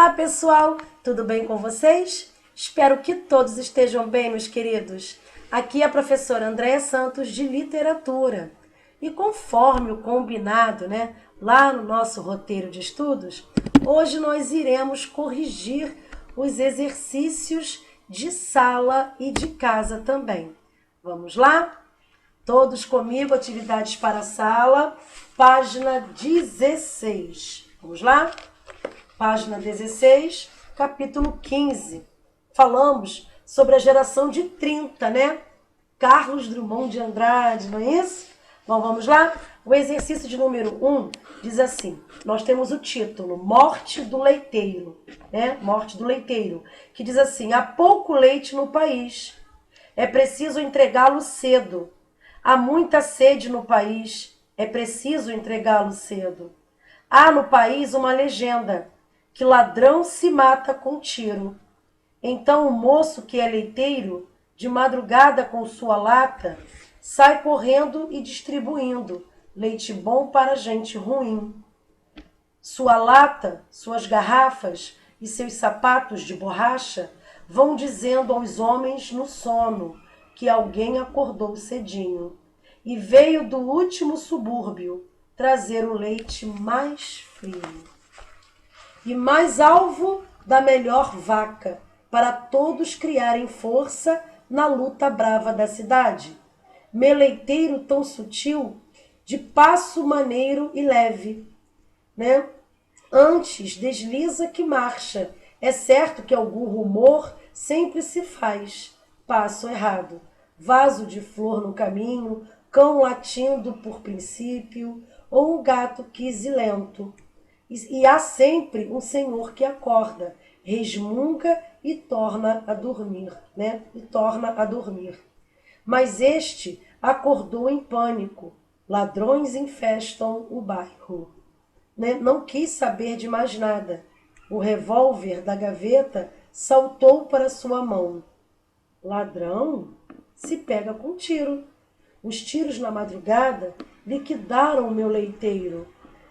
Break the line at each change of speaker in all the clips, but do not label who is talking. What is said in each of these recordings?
Olá, pessoal! Tudo bem com vocês? Espero que todos estejam bem, meus queridos. Aqui é a professora Andréia Santos, de Literatura. E conforme o combinado, lá no nosso roteiro de estudos, hoje nós iremos corrigir os exercícios de sala e de casa também. Vamos lá? Todos comigo, atividades para a sala, página 16. Vamos lá? Página 16, capítulo 15. Falamos sobre a geração de 30, Carlos Drummond de Andrade, não é isso? Bom, vamos lá? O exercício de número 1 diz assim, nós temos o título, Morte do Leiteiro, Morte do Leiteiro, que diz assim, há pouco leite no país, é preciso entregá-lo cedo. Há muita sede no país, é preciso entregá-lo cedo. Há no país uma legenda, que ladrão se mata com tiro. Então o moço que é leiteiro, de madrugada com sua lata, sai correndo e distribuindo leite bom para gente ruim. Sua lata, suas garrafas e seus sapatos de borracha vão dizendo aos homens no sono que alguém acordou cedinho e veio do último subúrbio trazer o leite mais frio. E mais alvo da melhor vaca, para todos criarem força na luta brava da cidade. Meleiteiro tão sutil, de passo maneiro e leve, Antes desliza que marcha. É certo que algum rumor sempre se faz. Passo errado, vaso de flor no caminho, cão latindo por princípio, ou um gato quisilento. E há sempre um senhor que acorda, resmunga e torna a dormir, Mas este acordou em pânico. Ladrões infestam o bairro. Não quis saber de mais nada. O revólver da gaveta saltou para sua mão. Ladrão se pega com tiro. Os tiros na madrugada liquidaram o meu leiteiro.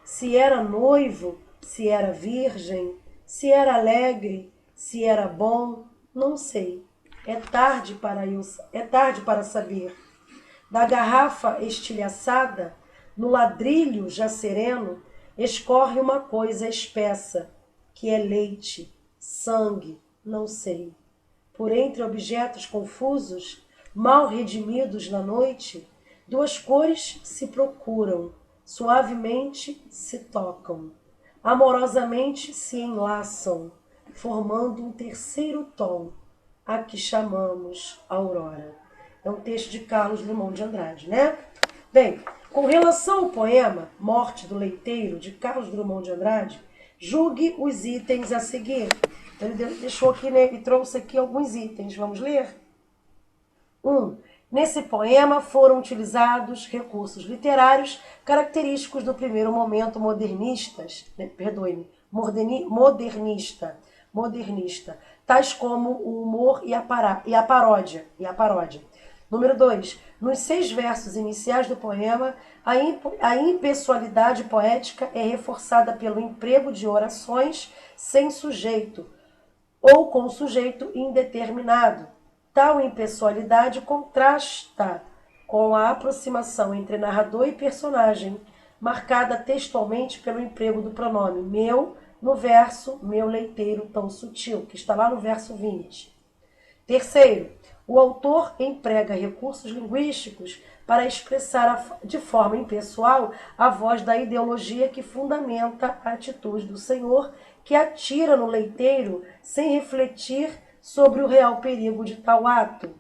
Se era noivo, se era virgem, se era alegre, se era bom, não sei. É tarde para saber. Da garrafa estilhaçada, no ladrilho já sereno, escorre uma coisa espessa, que é leite, sangue, não sei. Por entre objetos confusos, mal redimidos na noite, duas cores se procuram, suavemente se tocam, amorosamente se enlaçam, formando um terceiro tom, a que chamamos aurora. É um texto de Carlos Drummond de Andrade, Bem, com relação ao poema Morte do Leiteiro, de Carlos Drummond de Andrade, julgue os itens a seguir. Então, ele deixou aqui, e trouxe aqui alguns itens. Vamos ler? 1. Nesse poema foram utilizados recursos literários característicos do primeiro momento modernista, tais como o humor e a paródia. Número 2. Nos 6 versos iniciais do poema, a impessoalidade poética é reforçada pelo emprego de orações sem sujeito ou com sujeito indeterminado. Tal impessoalidade contrasta com a aproximação entre narrador e personagem, marcada textualmente pelo emprego do pronome meu no verso meu leiteiro tão sutil, que está lá no verso 20. Terceiro, o autor emprega recursos linguísticos para expressar de forma impessoal a voz da ideologia que fundamenta a atitude do Senhor, que atira no leiteiro sem refletir sobre o real perigo de tal ato.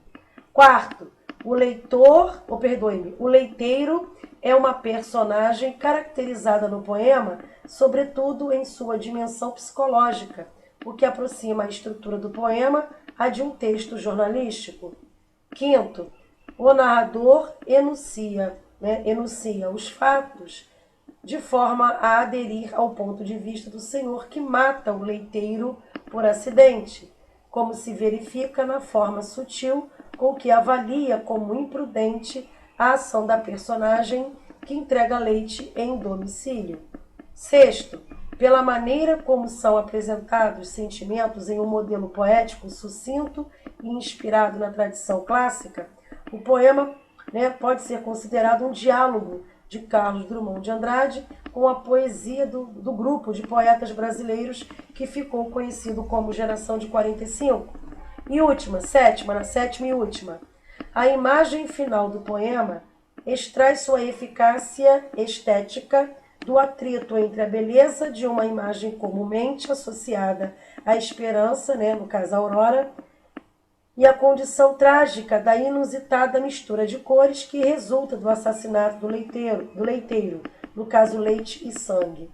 Quarto, o leiteiro é uma personagem caracterizada no poema, sobretudo em sua dimensão psicológica, o que aproxima a estrutura do poema a de um texto jornalístico. Quinto, o narrador enuncia os fatos de forma a aderir ao ponto de vista do senhor que mata o leiteiro por acidente, como se verifica na forma sutil com que avalia como imprudente a ação da personagem que entrega leite em domicílio. Sexto, pela maneira como são apresentados sentimentos em um modelo poético sucinto e inspirado na tradição clássica, o poema, né, pode ser considerado um diálogo de Carlos Drummond de Andrade com a poesia do grupo de poetas brasileiros que ficou conhecido como Geração de 45. E última, sétima e última. A imagem final do poema extrai sua eficácia estética do atrito entre a beleza de uma imagem comumente associada à esperança, né, no caso a aurora, e a condição trágica da inusitada mistura de cores que resulta do assassinato do leiteiro, no caso leite e sangue.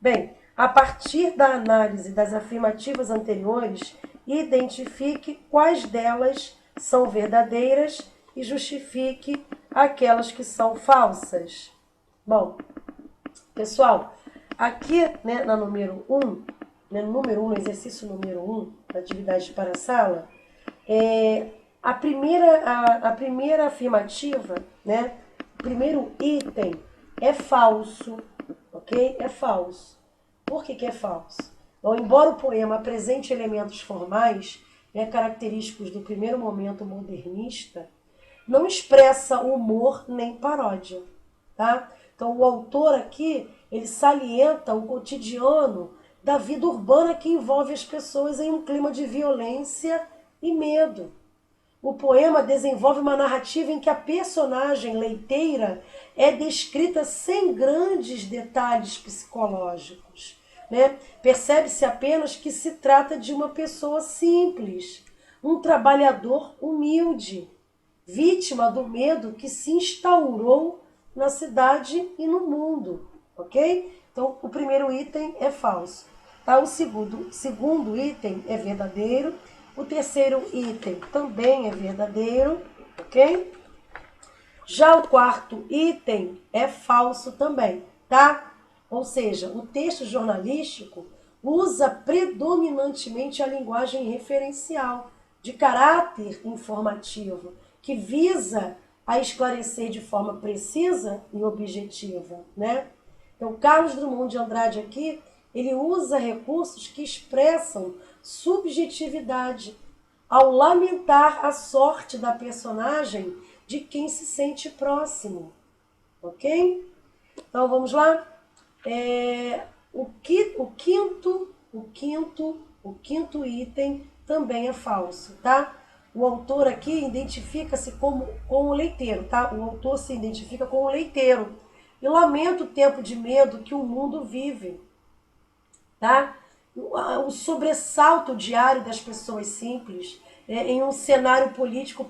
Bem, a partir da análise das afirmativas anteriores, identifique quais delas são verdadeiras e justifique aquelas que são falsas. Bom, pessoal, aqui, né, na número 1, no exercício número 1, da atividade para a sala, a primeira afirmativa, né, o primeiro item é falso, ok? É falso. Por que é falso? Então, embora o poema apresente elementos formais, né, característicos do primeiro momento modernista, não expressa humor nem paródia, tá? Então, o autor aqui, ele salienta o cotidiano da vida urbana que envolve as pessoas em um clima de violência e medo. O poema desenvolve uma narrativa em que a personagem leiteira é descrita sem grandes detalhes psicológicos, né? Percebe-se apenas que se trata de uma pessoa simples, um trabalhador humilde, vítima do medo que se instaurou na cidade e no mundo, ok? Então, o primeiro item é falso. Tá? O segundo item é verdadeiro. O terceiro item também é verdadeiro, ok? Já o quarto item é falso também, tá? Ou seja, o texto jornalístico usa predominantemente a linguagem referencial, de caráter informativo, que visa a esclarecer de forma precisa e objetiva, né? Então, Carlos Drummond de Andrade aqui, ele usa recursos que expressam subjetividade ao lamentar a sorte da personagem de quem se sente próximo, ok? Então, vamos lá? O quinto item também é falso, tá? O autor aqui identifica-se com o leiteiro, tá? O autor se identifica com o leiteiro e lamenta o tempo de medo que o mundo vive, tá? O sobressalto diário das pessoas simples em um cenário político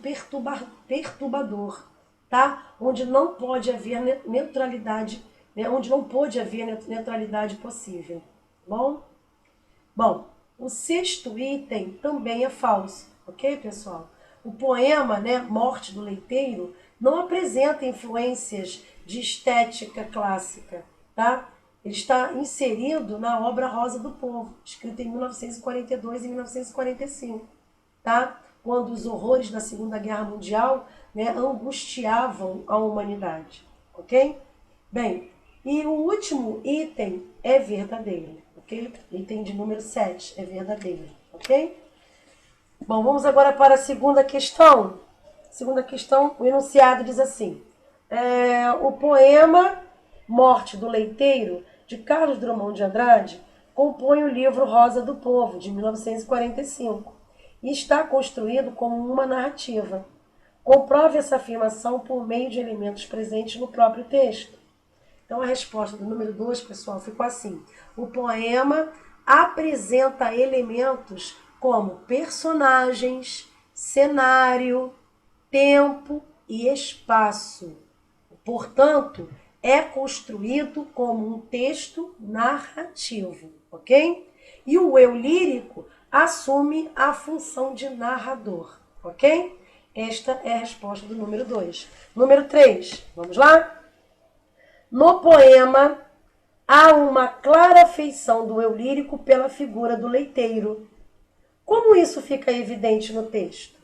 perturbador, tá? Onde não pode haver neutralidade, né? Onde não pode haver neutralidade possível. Bom, o sexto item também é falso, ok, pessoal? O poema, né, Morte do Leiteiro, não apresenta influências de estética clássica, tá? Ele está inserido na obra Rosa do Povo, escrita em 1942 e 1945, tá? Quando os horrores da Segunda Guerra Mundial, né, angustiavam a humanidade, ok? Bem, e o último item é verdadeiro, ok? Item de número 7 é verdadeiro, ok? Bom, vamos agora para a segunda questão. Segunda questão, o enunciado diz assim: o poema Morte do Leiteiro, de Carlos Drummond de Andrade, compõe o livro Rosa do Povo, de 1945, e está construído como uma narrativa. Comprove essa afirmação por meio de elementos presentes no próprio texto. Então, a resposta do número 2, pessoal, ficou assim: o poema apresenta elementos como personagens, cenário, tempo e espaço. Portanto, é construído como um texto narrativo, ok? E o eu lírico assume a função de narrador, ok? Esta é a resposta do número 2. Número 3, vamos lá? No poema, há uma clara afeição do eu lírico pela figura do leiteiro. Como isso fica evidente no texto?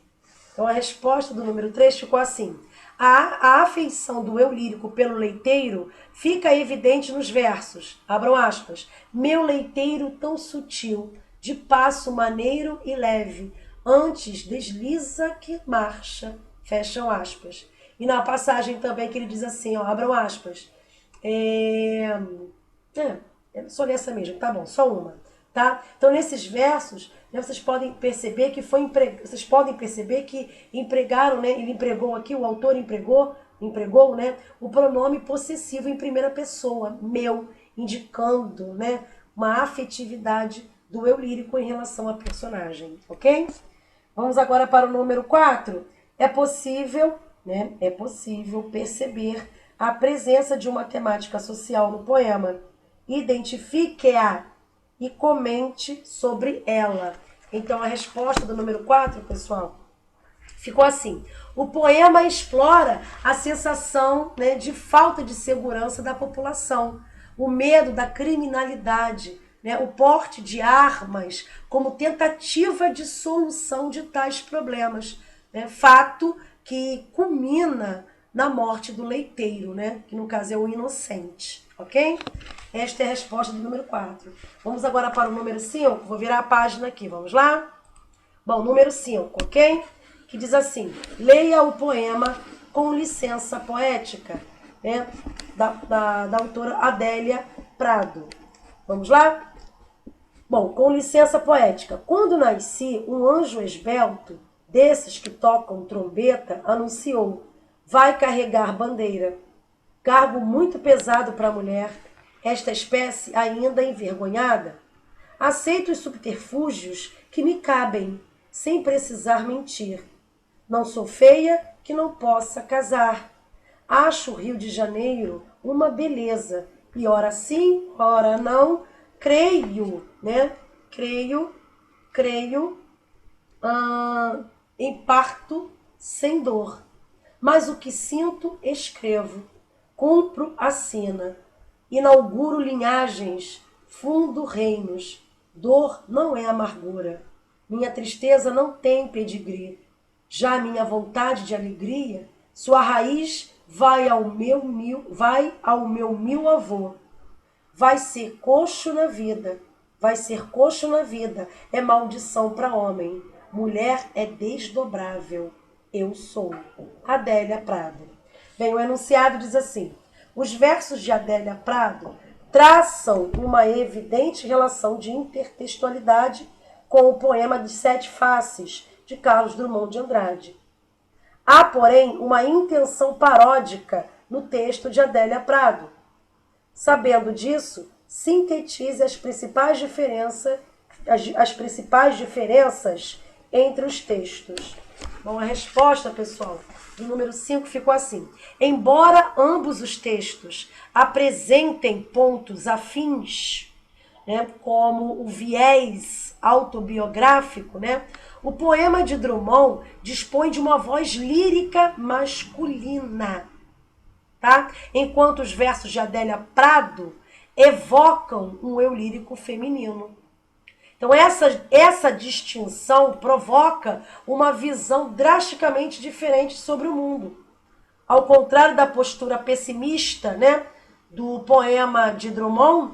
Então, a resposta do número 3 ficou assim: A afeição do eu lírico pelo leiteiro fica evidente nos versos, abram aspas, meu leiteiro tão sutil, de passo maneiro e leve, antes desliza que marcha, fecham aspas. E na passagem também que ele diz assim, ó, abram aspas, só nessa mesmo, tá bom, só uma, tá? Então nesses versos, né, vocês podem perceber que vocês podem perceber que empregaram, né? Ele empregou aqui, o autor empregou, né, o pronome possessivo em primeira pessoa, meu, indicando, né, uma afetividade do eu lírico em relação à personagem, ok? Vamos agora para o número 4. É possível perceber a presença de uma temática social no poema. Identifique-a e comente sobre ela. Então, a resposta do número 4, pessoal, ficou assim. O poema explora a sensação, né, de falta de segurança da população, o medo da criminalidade, né, o porte de armas como tentativa de solução de tais problemas. Né, fato que culmina na morte do leiteiro, né, que no caso é o inocente. Ok? Esta é a resposta do número 4. Vamos agora para o número 5. Vou virar a página aqui. Vamos lá? Bom, número 5, ok? Que diz assim, leia o poema com licença poética, né, da autora Adélia Prado. Vamos lá? Bom, com licença poética. Quando nasci, um anjo esbelto, desses que tocam trombeta, anunciou, vai carregar bandeira. Cargo muito pesado para a mulher, esta espécie ainda envergonhada. Aceito os subterfúgios que me cabem, sem precisar mentir. Não sou feia que não possa casar. Acho o Rio de Janeiro uma beleza, e ora sim, ora não, creio, né? Creio, em parto sem dor. Mas o que sinto, escrevo. Cumpro a sina, inauguro linhagens, fundo reinos. Dor não é amargura. Minha tristeza não tem pedigree. Já minha vontade de alegria, sua raiz vai ao meu mil avô. Vai ser coxo na vida, é maldição para homem. Mulher é desdobrável. Eu sou. Adélia Prado. Bem, o enunciado diz assim, os versos de Adélia Prado traçam uma evidente relação de intertextualidade com o poema de Sete Faces, de Carlos Drummond de Andrade. Há, porém, uma intenção paródica no texto de Adélia Prado. Sabendo disso, sintetize as principais diferenças entre os textos. Bom, a resposta, pessoal, do número 5 ficou assim. Embora ambos os textos apresentem pontos afins, né, como o viés autobiográfico, né, o poema de Drummond dispõe de uma voz lírica masculina, tá? Enquanto os versos de Adélia Prado evocam um eu lírico feminino. Então essa distinção provoca uma visão drasticamente diferente sobre o mundo. Ao contrário da postura pessimista, né, do poema de Drummond,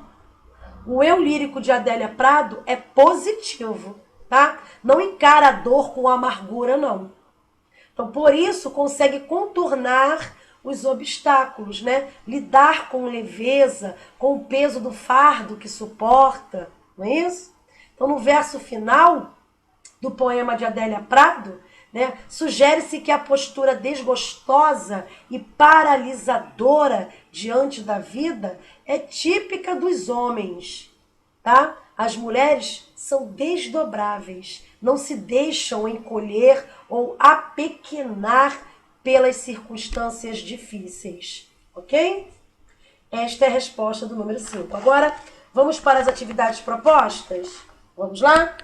o eu lírico de Adélia Prado é positivo, tá? Não encara a dor com amargura, não. Então, por isso, consegue contornar os obstáculos, né? Lidar com leveza, com o peso do fardo que suporta, não é isso? Então, no verso final do poema de Adélia Prado, né, sugere-se que a postura desgostosa e paralisadora diante da vida é típica dos homens, tá? As mulheres são desdobráveis, não se deixam encolher ou apequenar pelas circunstâncias difíceis, ok? Esta é a resposta do número 5. Agora, vamos para as atividades propostas? Vamos lá?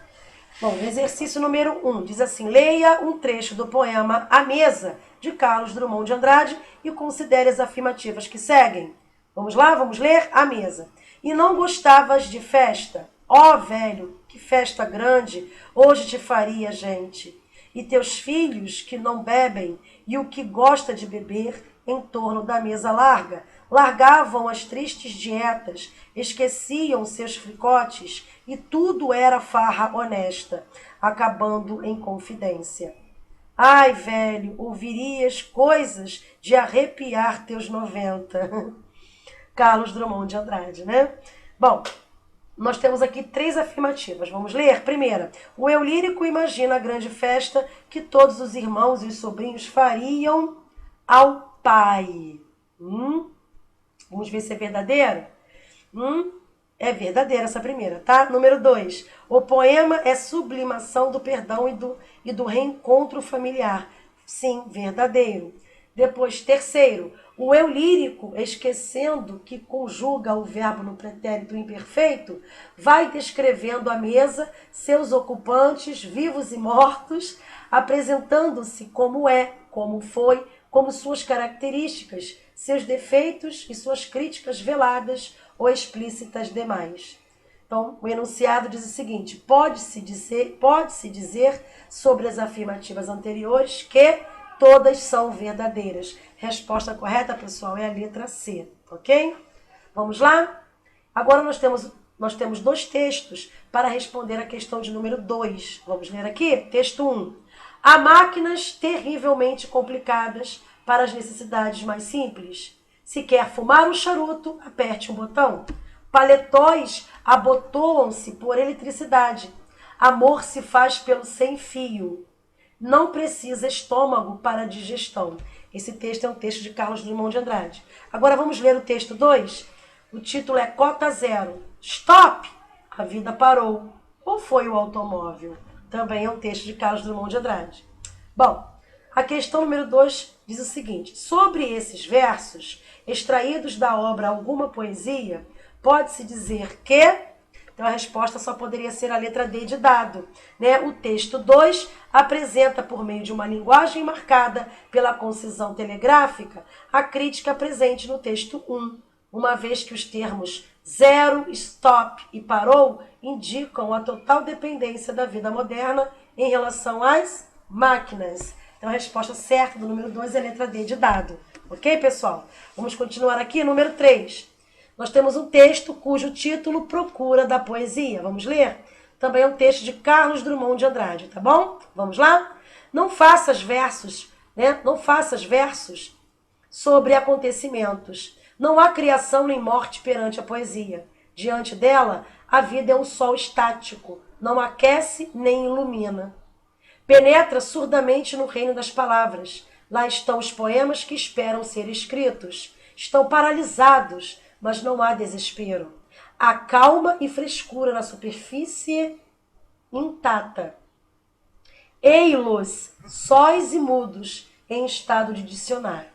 Bom, exercício número 1 diz assim, leia um trecho do poema A Mesa, de Carlos Drummond de Andrade, e considere as afirmativas que seguem. Vamos lá? Vamos ler? A Mesa. E não gostavas de festa? Ó, velho, que festa grande, hoje te faria, gente. e teus filhos que não bebem e o que gosta de beber em torno da mesa larga, largavam as tristes dietas, esqueciam seus fricotes e tudo era farra honesta, acabando em confidência. Ai, velho, ouvirias coisas de arrepiar teus 90. Carlos Drummond de Andrade, né? Bom, nós temos aqui 3 afirmativas. Vamos ler? Primeira, o eu lírico imagina a grande festa que todos os irmãos e os sobrinhos fariam ao pai. Vamos ver se é verdadeiro? É verdadeira essa primeira, tá? Número 2, o poema é sublimação do perdão e do reencontro familiar. Sim, verdadeiro. Depois, terceiro, o eu lírico, esquecendo que conjuga o verbo no pretérito imperfeito, vai descrevendo a mesa, seus ocupantes, vivos e mortos, apresentando-se como é, como foi, como suas características, seus defeitos e suas críticas veladas ou explícitas demais. Então, o enunciado diz o seguinte: pode-se dizer sobre as afirmativas anteriores que todas são verdadeiras. Resposta correta, pessoal, é a letra C, ok? Vamos lá? Agora nós temos 2 textos para responder a questão de número 2. Vamos ler aqui? Texto 1. Há máquinas terrivelmente complicadas para as necessidades mais simples. Se quer fumar um charuto, aperte um botão. Paletóis abotoam-se por eletricidade. Amor se faz pelo sem fio. Não precisa estômago para a digestão. Esse texto é um texto de Carlos Drummond de Andrade. Agora vamos ler o texto 2. O título é Cota Zero. Stop! A vida parou. Ou foi o automóvel? Também é um texto de Carlos Drummond de Andrade. Bom, a questão número 2 diz o seguinte: sobre esses versos, extraídos da obra Alguma Poesia, pode-se dizer que... Então a resposta só poderia ser a letra D de dado, né? O texto 2 apresenta, por meio de uma linguagem marcada pela concisão telegráfica, a crítica presente no texto 1, uma vez que os termos zero, stop e parou indicam a total dependência da vida moderna em relação às máquinas. Então a resposta certa do número 2 é a letra D de dado. Ok, pessoal? Vamos continuar aqui, número 3. Nós temos um texto cujo título Procura da Poesia. Vamos ler? Também é um texto de Carlos Drummond de Andrade, tá bom? Vamos lá? Não faças versos, né? Não faças versos sobre acontecimentos. Não há criação nem morte perante a poesia. Diante dela, a vida é um sol estático, não aquece nem ilumina. Penetra surdamente no reino das palavras. Lá estão os poemas que esperam ser escritos. Estão paralisados, mas não há desespero. Há calma e frescura na superfície intacta. Ei-los, sóis e mudos, em estado de dicionário.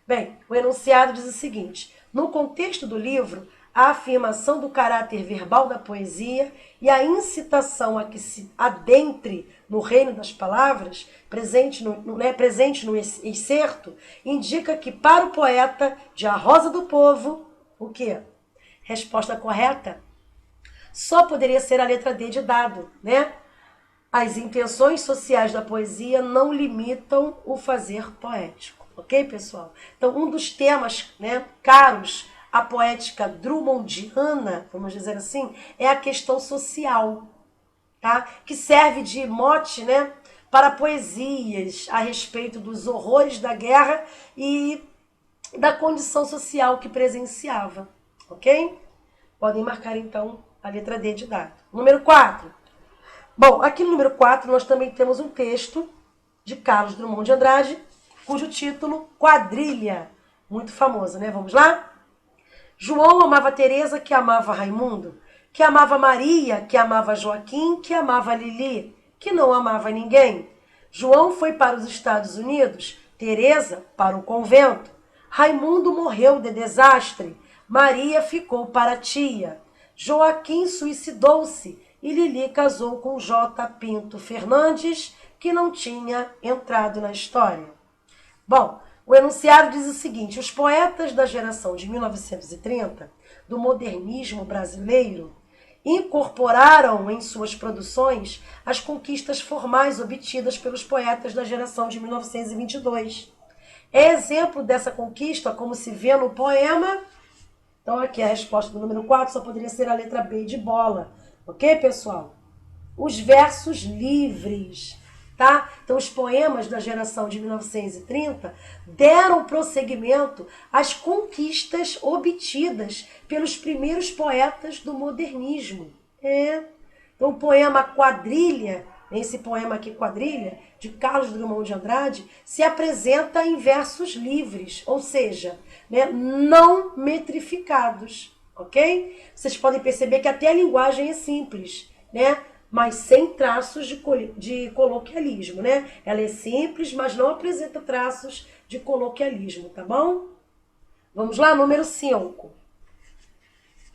Bem, o enunciado diz o seguinte: no contexto do livro, a afirmação do caráter verbal da poesia e a incitação a que se adentre no reino das palavras, presente no excerto, indica que para o poeta de A Rosa do Povo, o quê? Resposta correta só poderia ser a letra D de dado, né? As intenções sociais da poesia não limitam o fazer poético, ok, pessoal? Então, um dos temas, né, caros à poética drummondiana, vamos dizer assim, é a questão social, tá? Que serve de mote, né, para poesias a respeito dos horrores da guerra e da condição social que presenciava, ok? Podem marcar, então, a letra D de dado. Número 4. Bom, aqui no número 4 nós também temos um texto de Carlos Drummond de Andrade, cujo título Quadrilha, muito famoso, né? Vamos lá? João amava Teresa, que amava Raimundo, que amava Maria, que amava Joaquim, que amava Lili, que não amava ninguém. João foi para os Estados Unidos, Teresa para o convento. Raimundo morreu de desastre, Maria ficou para a tia. Joaquim suicidou-se e Lili casou com J. Pinto Fernandes, que não tinha entrado na história. Bom, o enunciado diz o seguinte: os poetas da geração de 1930, do modernismo brasileiro, incorporaram em suas produções as conquistas formais obtidas pelos poetas da geração de 1922. Exemplo dessa conquista, como se vê no poema. Então aqui a resposta do número 4 só poderia ser a letra B de bola. Ok, pessoal? Os versos livres, tá? Então os poemas da geração de 1930 deram prosseguimento às conquistas obtidas pelos primeiros poetas do modernismo. Então o poema Quadrilha, esse poema aqui Quadrilha, de Carlos Drummond de Andrade, se apresenta em versos livres, ou seja, né, não metrificados, ok? Vocês podem perceber que até a linguagem é simples, né? Mas sem traços de coloquialismo, né? Ela é simples, mas não apresenta traços de coloquialismo, tá bom? Vamos lá, número 5.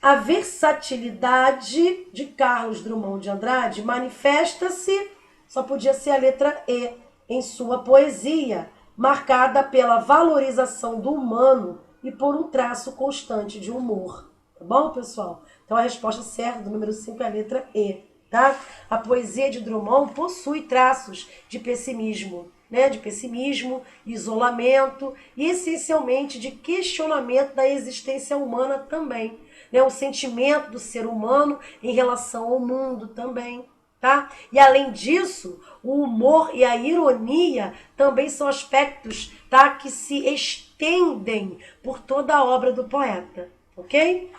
A versatilidade de Carlos Drummond de Andrade manifesta-se, só podia ser a letra E, em sua poesia, marcada pela valorização do humano e por um traço constante de humor. Tá bom, pessoal? Então a resposta certa do número 5 é a letra E. Tá? A poesia de Drummond possui traços de pessimismo, né? De pessimismo, isolamento e essencialmente de questionamento da existência humana também, né? O sentimento do ser humano em relação ao mundo também. Tá? E além disso, o humor e a ironia também são aspectos, tá, que se estendem por toda a obra do poeta, ok?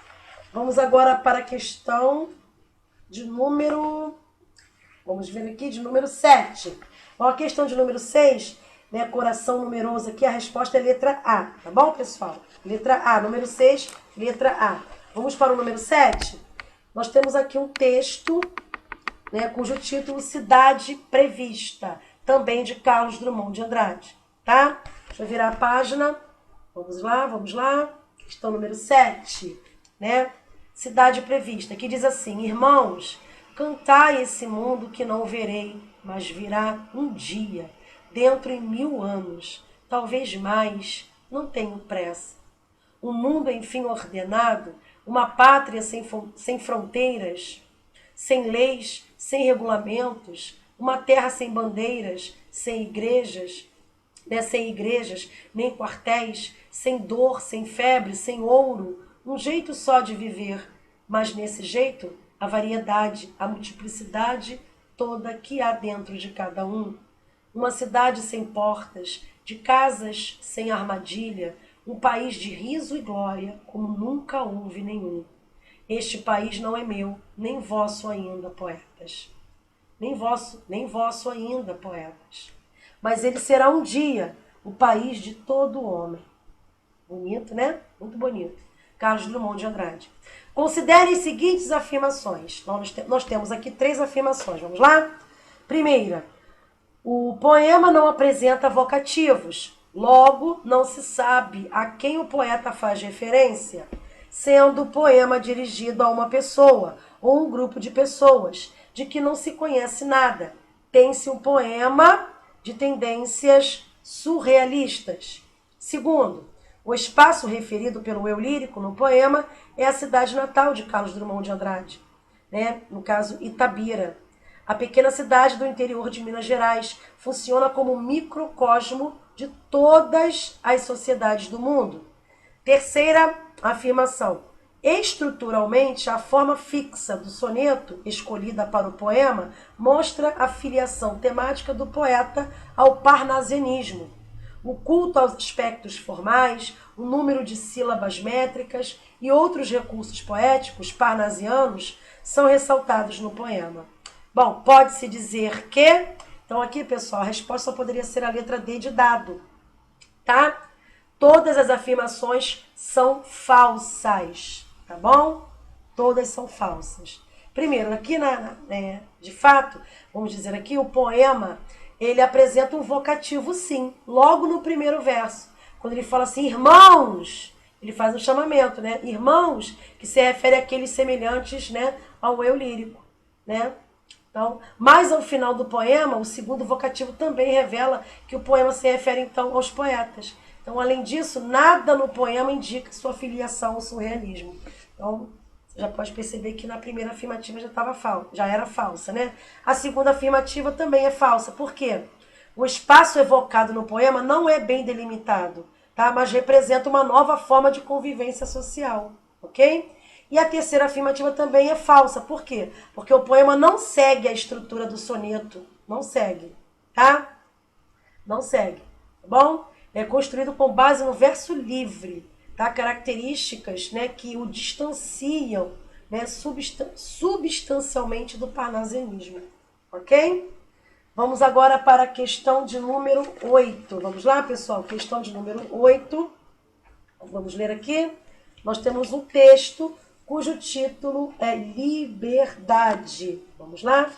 Vamos agora para a questão de número, vamos ver aqui, de número 7. Ó, a questão de número 6, né, coração numeroso aqui, a resposta é letra A, tá bom, pessoal? Letra A, número 6, letra A. Vamos para o número 7. Nós temos aqui um texto, né, cujo título Cidade Prevista, também de Carlos Drummond de Andrade, tá? Deixa eu virar a página. Vamos lá. Questão número 7, né? Cidade Prevista, que diz assim: irmãos, cantai esse mundo que não verei, mas virá um dia, dentro em 1000 anos, talvez mais, não tenho pressa. Um mundo, enfim, ordenado, uma pátria sem fronteiras, sem leis, sem regulamentos, uma terra sem bandeiras, sem igrejas, né, nem quartéis, sem dor, sem febre, sem ouro, um jeito só de viver, mas nesse jeito a variedade, a multiplicidade toda que há dentro de cada um. Uma cidade sem portas, de casas sem armadilha, um país de riso e glória, como nunca houve nenhum. Este país não é meu, nem vosso ainda, poetas. Nem vosso ainda, poetas. Mas ele será um dia o país de todo homem. Bonito, né? Muito bonito. Carlos Drummond de Andrade. Considere as seguintes afirmações. Nós temos aqui 3 afirmações. Vamos lá? Primeira, o poema não apresenta vocativos. Logo, não se sabe a quem o poeta faz referência, sendo o poema dirigido a uma pessoa ou um grupo de pessoas, de que não se conhece nada. Tem-se um poema de tendências surrealistas. Segundo, o espaço referido pelo eu lírico no poema é a cidade natal de Carlos Drummond de Andrade, né? No caso, Itabira. A pequena cidade do interior de Minas Gerais funciona como um microcosmo de todas as sociedades do mundo. Terceira afirmação. Estruturalmente, a forma fixa do soneto, escolhida para o poema, mostra a filiação temática do poeta ao parnasianismo. O culto aos aspectos formais, o número de sílabas métricas e outros recursos poéticos parnasianos são ressaltados no poema. Bom, pode-se dizer que... Então aqui, pessoal, a resposta só poderia ser a letra D de dado, tá? Todas as afirmações são falsas, tá bom? Todas são falsas. Primeiro, aqui, de fato, vamos dizer aqui, o poema, ele apresenta um vocativo sim, logo no primeiro verso. Quando ele fala assim, irmãos, ele faz um chamamento, né? Irmãos, que se refere àqueles semelhantes, né, ao eu lírico, né? Então, mais ao final do poema, o segundo vocativo também revela que o poema se refere, então, aos poetas. Então, além disso, nada no poema indica sua filiação ao surrealismo. Então, Já pode perceber que na primeira afirmativa já era falsa, né? A segunda afirmativa também é falsa. Por quê? O espaço evocado no poema não é bem delimitado, tá? Mas representa uma nova forma de convivência social, ok? E a terceira afirmativa também é falsa. Por quê? Porque o poema não segue a estrutura do soneto. Não segue, tá? Não segue, tá bom? É construído com base no verso livre, tá? Características, né, que o distanciam, né, substancialmente do parnasianismo, ok? Vamos agora para a questão de número 8. Vamos lá, pessoal? Questão de número 8. Vamos ler aqui. Nós temos um texto cujo título é Liberdade. Vamos lá?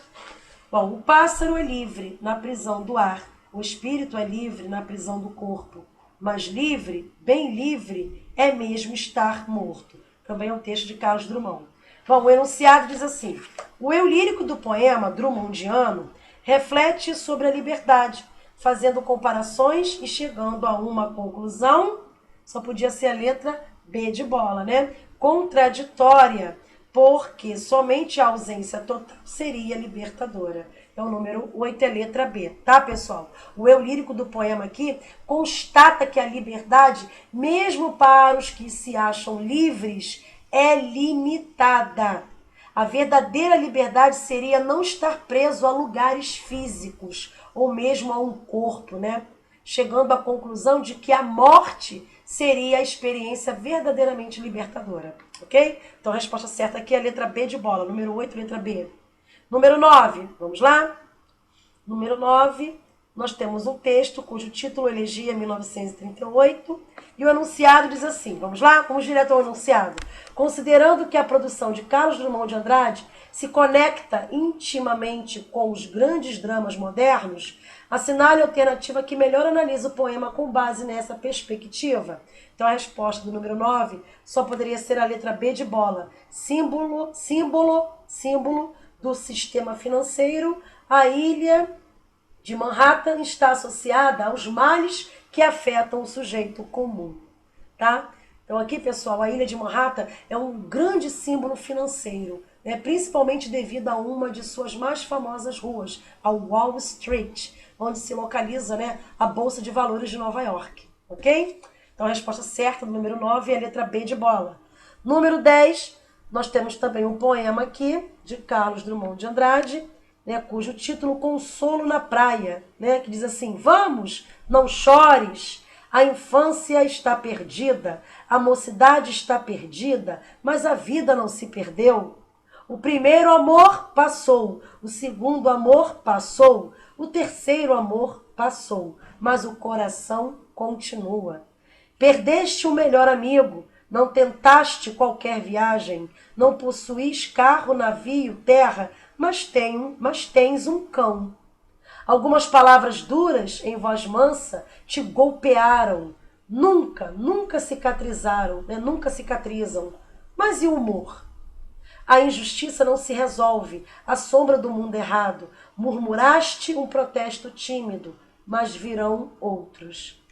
Bom, o pássaro é livre na prisão do ar. O espírito é livre na prisão do corpo. Mas livre, bem livre, é mesmo estar morto. Também é um texto de Carlos Drummond. Bom, o enunciado diz assim: o eu lírico do poema drummondiano reflete sobre a liberdade, fazendo comparações e chegando a uma conclusão, só podia ser a letra B de bola, né? Contraditória, porque somente a ausência total seria libertadora. Então, o número 8 é letra B, tá, pessoal? O eu lírico do poema aqui constata que a liberdade, mesmo para os que se acham livres, é limitada. A verdadeira liberdade seria não estar preso a lugares físicos ou mesmo a um corpo, né? Chegando à conclusão de que a morte seria a experiência verdadeiramente libertadora, ok? Então a resposta certa aqui é a letra B de bola, número 8, letra B. Número 9, vamos lá? Número 9, nós temos um texto cujo título é Elegia 1938, e o enunciado diz assim, vamos lá? Vamos direto ao enunciado. Considerando que a produção de Carlos Drummond de Andrade se conecta intimamente com os grandes dramas modernos, assinale a alternativa que melhor analisa o poema com base nessa perspectiva. Então a resposta do número 9 só poderia ser a letra B de bola. Símbolo do sistema financeiro, a ilha de Manhattan está associada aos males que afetam o sujeito comum, tá? Então aqui, pessoal, a ilha de Manhattan é um grande símbolo financeiro, né? Principalmente devido a uma de suas mais famosas ruas, a Wall Street, onde se localiza, né, a Bolsa de Valores de Nova York, ok? Então a resposta certa do número 9 é a letra B de bola. Número 10, nós temos também um poema aqui, de Carlos Drummond de Andrade, né, cujo título Consolo na Praia, né, que diz assim: vamos, não chores, a infância está perdida, a mocidade está perdida, mas a vida não se perdeu. O primeiro amor passou, o segundo amor passou, o terceiro amor passou, mas o coração continua. Perdeste o melhor amigo, não tentaste qualquer viagem, não possuís carro, navio, terra, mas tens um cão. Algumas palavras duras, em voz mansa, te golpearam. Nunca cicatrizaram, né? Nunca cicatrizam. Mas e o humor? A injustiça não se resolve, a sombra do mundo errado. Murmuraste um protesto tímido, mas virão outros.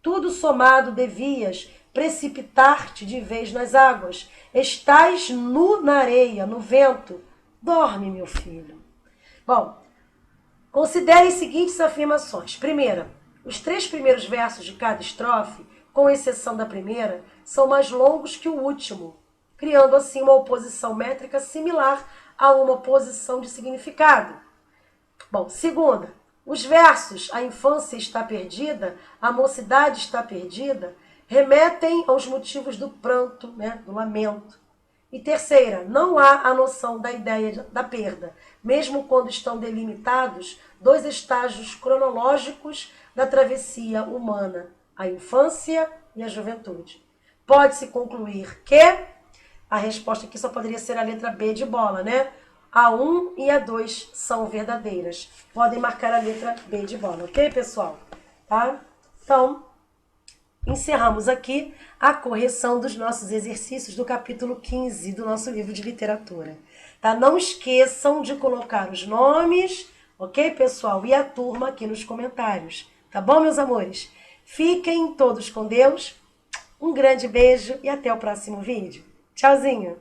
Tudo somado devias precipitar-te de vez nas águas. Estás nu na areia, no vento. Dorme, meu filho. Bom, considere as seguintes afirmações. Primeira, os 3 primeiros versos de cada estrofe, com exceção da primeira, são mais longos que o último, criando assim uma oposição métrica similar a uma oposição de significado. Bom, segunda, os versos a infância está perdida, a mocidade está perdida, remetem aos motivos do pranto, né, do lamento. E terceira, não há a noção da ideia da perda, mesmo quando estão delimitados 2 estágios cronológicos da travessia humana, a infância e a juventude. Pode-se concluir que a resposta aqui só poderia ser a letra B de bola, né? A 1 e a 2 são verdadeiras. Podem marcar a letra B de bola, ok, pessoal? Tá? Então, encerramos aqui a correção dos nossos exercícios do capítulo 15 do nosso livro de literatura. Tá? Não esqueçam de colocar os nomes, ok, pessoal? E a turma aqui nos comentários. Tá bom, meus amores? Fiquem todos com Deus. Um grande beijo e até o próximo vídeo. Tchauzinho!